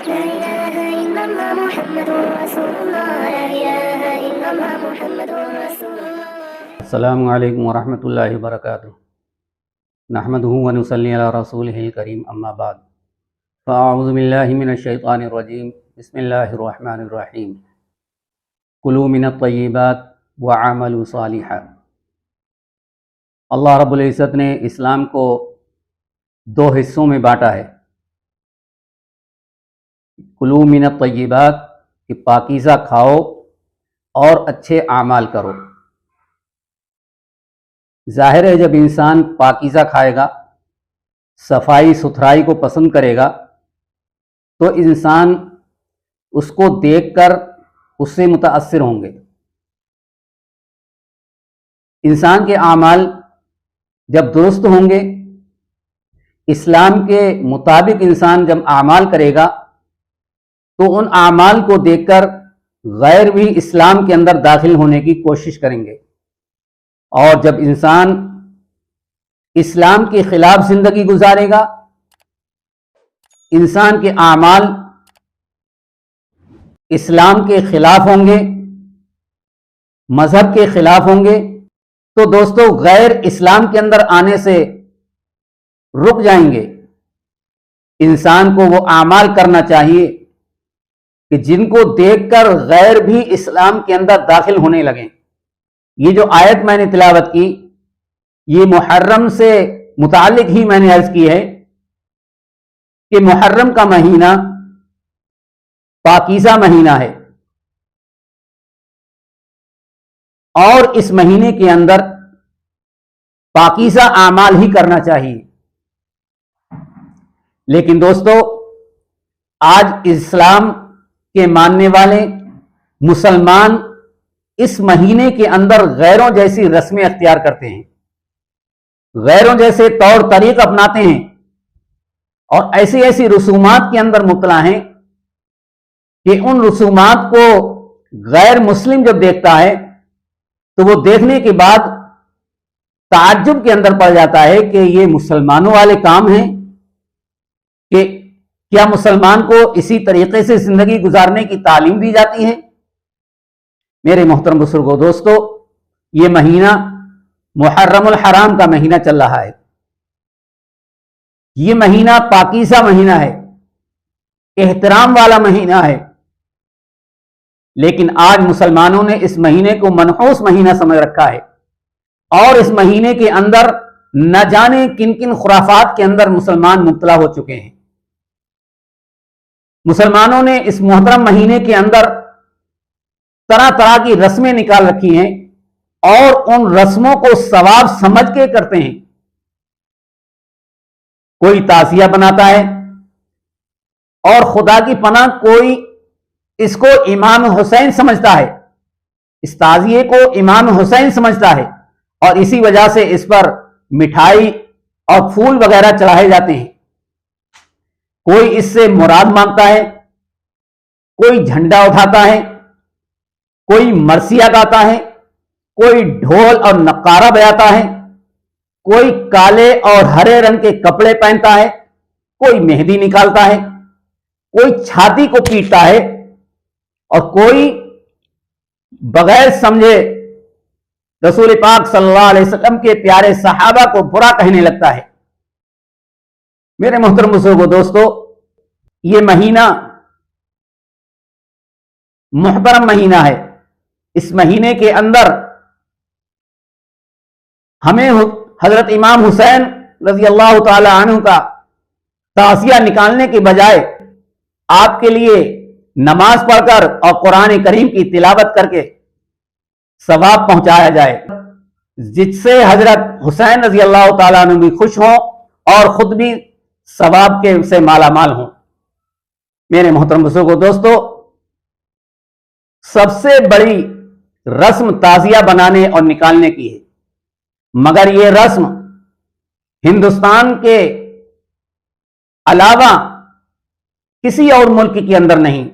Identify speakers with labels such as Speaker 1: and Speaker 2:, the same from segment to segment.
Speaker 1: لا إله إلا الله محمد رسول الله لا إله إلا الله محمد رسول الله.
Speaker 2: السلام علیکم ورحمۃ اللہ وبرکاتہ. نحمدہ ونصلی علی رسولہ الکریم، اما بعد فاعوذ باللہ من الشیطان الرجیم. بسم اللہ الرحمن الرحیم. کلوا من الطیبات وعملوا صالحا. اللہ رب العزت نے اسلام کو دو حصوں میں بانٹا ہے. کلوا من الطیبات کہ پاکیزہ کھاؤ اور اچھے اعمال کرو. ظاہر ہے جب انسان پاکیزہ کھائے گا، صفائی ستھرائی کو پسند کرے گا، تو انسان اس کو دیکھ کر اس سے متاثر ہوں گے. انسان کے اعمال جب درست ہوں گے، اسلام کے مطابق انسان جب اعمال کرے گا تو ان اعمال کو دیکھ کر غیر بھی اسلام کے اندر داخل ہونے کی کوشش کریں گے. اور جب انسان اسلام کے خلاف زندگی گزارے گا، انسان کے اعمال اسلام کے خلاف ہوں گے، مذہب کے خلاف ہوں گے، تو دوستو غیر اسلام کے اندر آنے سے رک جائیں گے. انسان کو وہ اعمال کرنا چاہیے کہ جن کو دیکھ کر غیر بھی اسلام کے اندر داخل ہونے لگیں. یہ جو آیت میں نے تلاوت کی، یہ محرم سے متعلق ہی میں نے عرض کی ہے کہ محرم کا مہینہ پاکیزہ مہینہ ہے، اور اس مہینے کے اندر پاکیزہ اعمال ہی کرنا چاہیے. لیکن دوستو آج اسلام کے ماننے والے مسلمان اس مہینے کے اندر غیروں جیسی رسمیں اختیار کرتے ہیں، غیروں جیسے طور طریق اپناتے ہیں، اور ایسی ایسی رسومات کے اندر مبتلا ہیں کہ ان رسومات کو غیر مسلم جب دیکھتا ہے تو وہ دیکھنے کے بعد تعجب کے اندر پڑ جاتا ہے کہ یہ مسلمانوں والے کام ہیں، کہ کیا مسلمان کو اسی طریقے سے زندگی گزارنے کی تعلیم دی جاتی ہے؟ میرے محترم بزرگوں، دوستو، یہ مہینہ محرم الحرام کا مہینہ چل رہا ہے. یہ مہینہ پاکیزہ مہینہ ہے، احترام والا مہینہ ہے. لیکن آج مسلمانوں نے اس مہینے کو منحوس مہینہ سمجھ رکھا ہے، اور اس مہینے کے اندر نہ جانے کن کن خرافات کے اندر مسلمان مبتلا ہو چکے ہیں. مسلمانوں نے اس محترم مہینے کے اندر طرح طرح کی رسمیں نکال رکھی ہیں، اور ان رسموں کو ثواب سمجھ کے کرتے ہیں. کوئی تعزیہ بناتا ہے، اور خدا کی پناہ کوئی اس کو امام حسین سمجھتا ہے، اس تعزیے کو امام حسین سمجھتا ہے، اور اسی وجہ سے اس پر مٹھائی اور پھول وغیرہ چڑھائے جاتے ہیں. کوئی اس سے مراد مانگتا ہے، کوئی جھنڈا اٹھاتا ہے، کوئی مرثیہ گاتا ہے، کوئی ڈھول اور نقارہ بجاتا ہے، کوئی کالے اور ہرے رنگ کے کپڑے پہنتا ہے، کوئی مہندی نکالتا ہے، کوئی چھاتی کو پیٹتا ہے، اور کوئی بغیر سمجھے رسول پاک صلی اللہ علیہ وسلم کے پیارے صحابہ کو برا کہنے لگتا ہے. میرے محترم بزرگوں، دوستو، یہ مہینہ محترم مہینہ ہے. اس مہینے کے اندر ہمیں حضرت امام حسین رضی اللہ تعالی عنہ کا تعزیہ نکالنے کے بجائے آپ کے لیے نماز پڑھ کر اور قرآن کریم کی تلاوت کر کے ثواب پہنچایا جائے، جس سے حضرت حسین رضی اللہ تعالیٰ عنہ بھی خوش ہوں اور خود بھی ثواب کے سے مالا مال ہوں. میرے محترم بزرگوں، دوستو، سب سے بڑی رسم تعزیہ بنانے اور نکالنے کی ہے، مگر یہ رسم ہندوستان کے علاوہ کسی اور ملک کے اندر نہیں.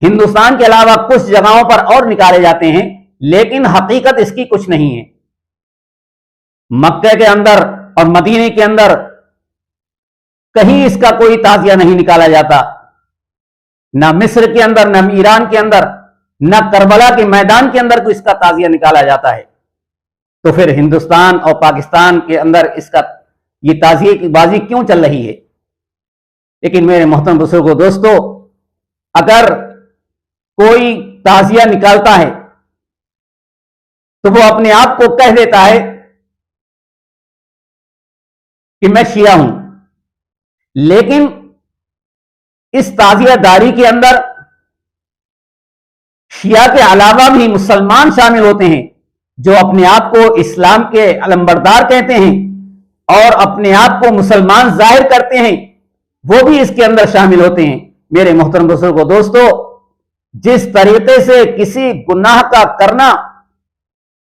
Speaker 2: ہندوستان کے علاوہ کچھ جگہوں پر اور نکالے جاتے ہیں، لیکن حقیقت اس کی کچھ نہیں ہے. مکہ کے اندر اور مدینے کے اندر کہیں اس کا کوئی تعزیہ نہیں نکالا جاتا. نہ مصر کے اندر، نہ ایران کے اندر، نہ کربلا کے میدان کے اندر کوئی اس کا تعزیہ نکالا جاتا ہے، تو پھر ہندوستان اور پاکستان کے اندر اس کا یہ تعزیے کی بازی کیوں چل رہی ہے؟ لیکن میرے محترم بزرگوں دوستو، اگر کوئی تعزیہ نکالتا ہے تو وہ اپنے آپ کو کہہ دیتا ہے کہ میں شیعہ ہوں، لیکن اس تعزیہ داری کے اندر شیعہ کے علاوہ بھی مسلمان شامل ہوتے ہیں جو اپنے آپ کو اسلام کے علمبردار کہتے ہیں اور اپنے آپ کو مسلمان ظاہر کرتے ہیں، وہ بھی اس کے اندر شامل ہوتے ہیں۔ میرے محترم بزرگوں دوستو، جس طریقے سے کسی گناہ کا کرنا،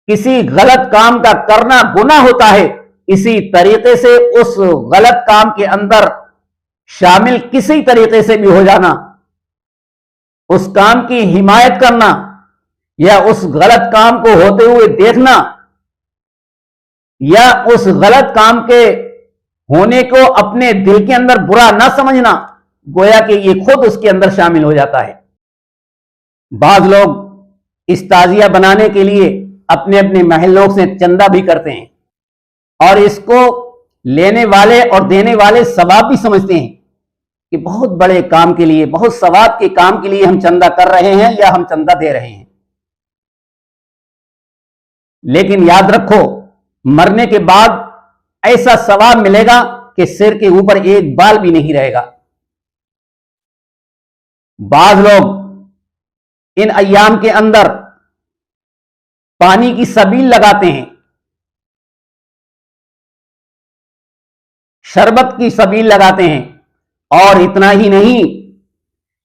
Speaker 2: کسی غلط کام کا کرنا گناہ ہوتا ہے، اسی طریقے سے اس غلط کام کے اندر شامل کسی طریقے سے بھی ہو جانا، اس کام کی حمایت کرنا یا اس غلط کام کو ہوتے ہوئے دیکھنا یا اس غلط کام کے ہونے کو اپنے دل کے اندر برا نہ سمجھنا، گویا کہ یہ خود اس کے اندر شامل ہو جاتا ہے۔ بعض لوگ اس تعزیہ بنانے کے لیے اپنے اپنے محلوں سے چندہ بھی کرتے ہیں اور اس کو لینے والے اور دینے والے ثواب بھی سمجھتے ہیں کہ بہت بڑے کام کے لیے، بہت ثواب کے کام کے لیے ہم چندہ کر رہے ہیں یا ہم چندہ دے رہے ہیں۔ لیکن یاد رکھو، مرنے کے بعد ایسا ثواب ملے گا کہ سر کے اوپر ایک بال بھی نہیں رہے گا۔ بعض لوگ ان ایام کے اندر پانی کی سبیل لگاتے ہیں، شربت کی سبیل لگاتے ہیں، اور اتنا ہی نہیں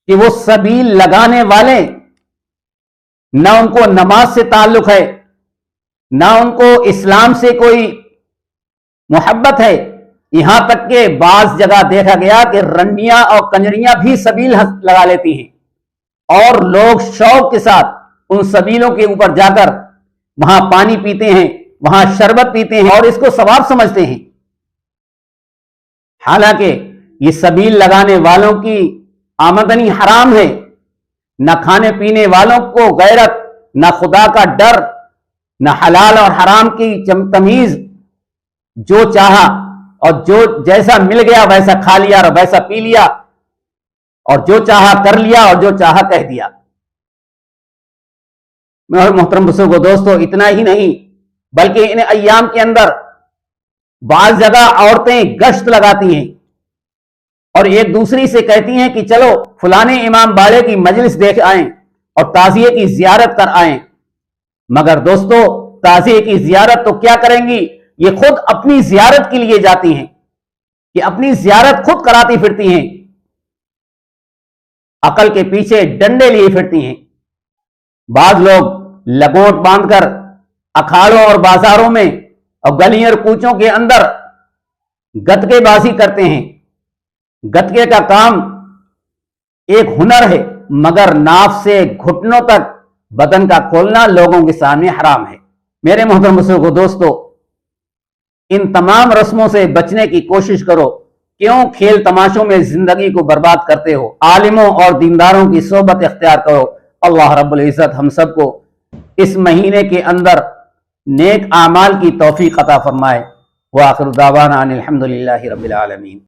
Speaker 2: کہ وہ سبیل لگانے والے نہ ان کو نماز سے تعلق ہے، نہ ان کو اسلام سے کوئی محبت ہے، یہاں تک کہ بعض جگہ دیکھا گیا کہ رنڈیاں اور کنجریاں بھی سبیل لگا لیتی ہیں اور لوگ شوق کے ساتھ ان سبیلوں کے اوپر جا کر وہاں پانی پیتے ہیں، وہاں شربت پیتے ہیں اور اس کو ثواب سمجھتے ہیں۔ حالانکہ یہ سبیل لگانے والوں کی آمدنی حرام ہے، نہ کھانے پینے والوں کو غیرت، نہ خدا کا ڈر، نہ حلال اور حرام کی تمیز، جو چاہا اور جو جیسا مل گیا ویسا کھا لیا اور ویسا پی لیا اور جو چاہا کر لیا اور جو چاہا کہہ دیا۔ محترم بزرگوں دوستو، اتنا ہی نہیں بلکہ ان ایام کے اندر بعض جگہ عورتیں گشت لگاتی ہیں اور ایک دوسری سے کہتی ہیں کہ چلو فلانے امام باڑے کی مجلس دیکھ آئیں اور تعزیے کی زیارت کر آئیں۔ مگر دوستو، تعزیے کی زیارت تو کیا کریں گی، یہ خود اپنی زیارت کے لیے جاتی ہیں، یہ اپنی زیارت خود کراتی پھرتی ہیں، عقل کے پیچھے ڈنڈے لیے پھرتی ہیں۔ بعض لوگ لگوٹ باندھ کر اکھاڑوں اور بازاروں میں اور گلیوں اور کوچوں کے اندر گتکے بازی کرتے ہیں۔ گتکے کا کام ایک ہنر ہے، مگر ناف سے گھٹنوں تک بدن کا کھولنا لوگوں کے سامنے حرام ہے۔ میرے محترم بزرگوں دوستو، ان تمام رسموں سے بچنے کی کوشش کرو۔ کیوں کھیل تماشوں میں زندگی کو برباد کرتے ہو؟ عالموں اور دینداروں کی صحبت اختیار کرو۔ اللہ رب العزت ہم سب کو اس مہینے کے اندر نیک اعمال کی توفیق عطا فرمائے۔ وآخر دعوانا ان الحمد للہ رب العالمین۔